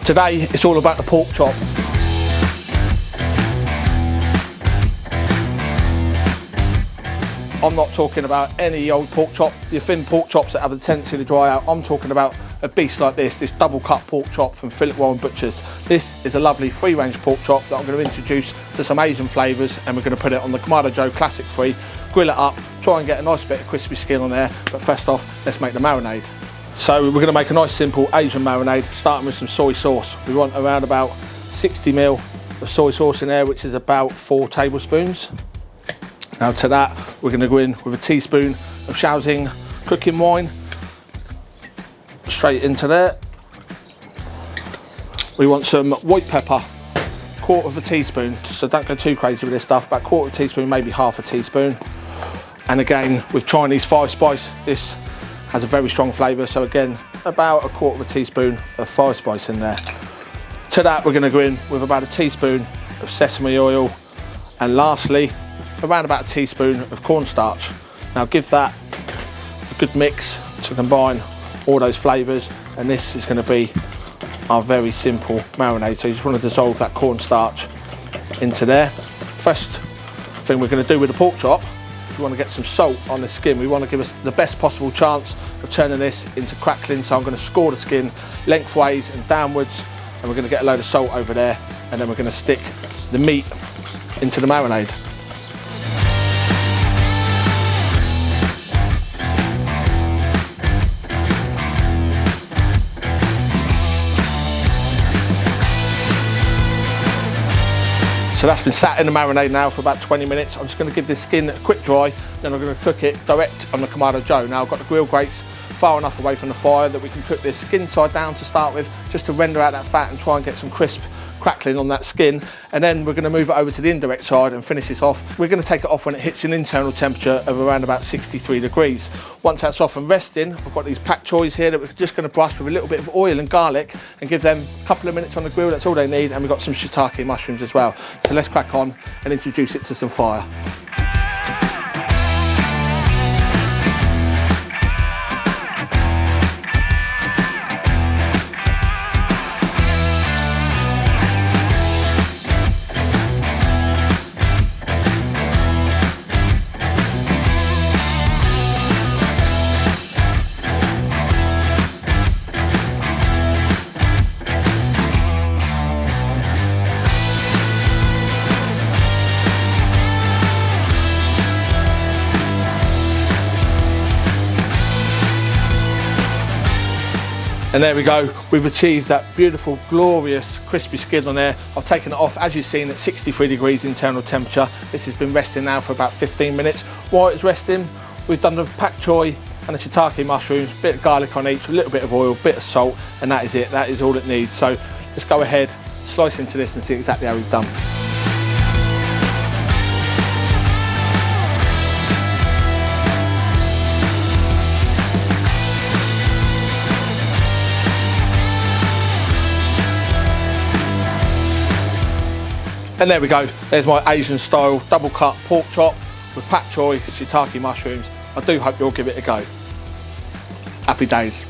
Today it's all about the pork chop. I'm not talking about any old pork chop, your thin pork chops that have a tendency to dry out. I'm talking about a beast like this double cut pork chop from Philip Warren Butchers. This is a lovely free range pork chop that I'm going to introduce to some Asian flavours, and we're going to put it on the Kamado Joe Classic free, grill it up, try and get a nice bit of crispy skin on there. But first off, let's make the marinade. So we're going to make a nice simple Asian marinade, starting with some soy sauce. We want around about 60 ml of soy sauce in there, which is about 4 tablespoons. Now to that, we're going to go in with a teaspoon of Shaoxing cooking wine, straight into there. We want some white pepper, 1/4 teaspoon, so don't go too crazy with this stuff, about 1/4 teaspoon, maybe 1/2 teaspoon. And again, with Chinese 5 spice, this has a very strong flavour, so again, about 1/4 teaspoon of 5 spice in there. To that, we're going to go in with about a teaspoon of sesame oil, and lastly, around about a teaspoon of cornstarch. Now give that a good mix to combine all those flavours, and this is going to be our very simple marinade. So you just want to dissolve that cornstarch into there. First thing we're going to do with the pork chop, we want to get some salt on the skin. We want to give us the best possible chance of turning this into crackling, so I'm going to score the skin lengthways and downwards, and we're going to get a load of salt over there, and then we're going to stick the meat into the marinade. So that's been sat in the marinade now for about 20 minutes. I'm just going to give this skin a quick dry, then I'm going to cook it direct on the Kamado Joe. Now I've got the grill grates far enough away from the fire that we can cook this skin side down to start with, just to render out that fat and try and get some crisp crackling on that skin. And then we're going to move it over to the indirect side and finish this off. We're going to take it off when it hits an internal temperature of around about 63 degrees. Once that's off and resting, I've got these pak choys here that we're just going to brush with a little bit of oil and garlic and give them a couple of minutes on the grill. That's all they need. And we've got some shiitake mushrooms as well. So let's crack on and introduce it to some fire. And there we go, we've achieved that beautiful, glorious, crispy skin on there. I've taken it off, as you've seen, at 63 degrees internal temperature. This has been resting now for about 15 minutes. While it's resting, we've done the pak choy and the shiitake mushrooms, a bit of garlic on each, a little bit of oil, a bit of salt, and that is it. That is all it needs. So let's go ahead, slice into this and see exactly how we've done. And there we go, there's my Asian style double cut pork chop with pak choy, shiitake mushrooms. I do hope you'll give it a go. Happy days.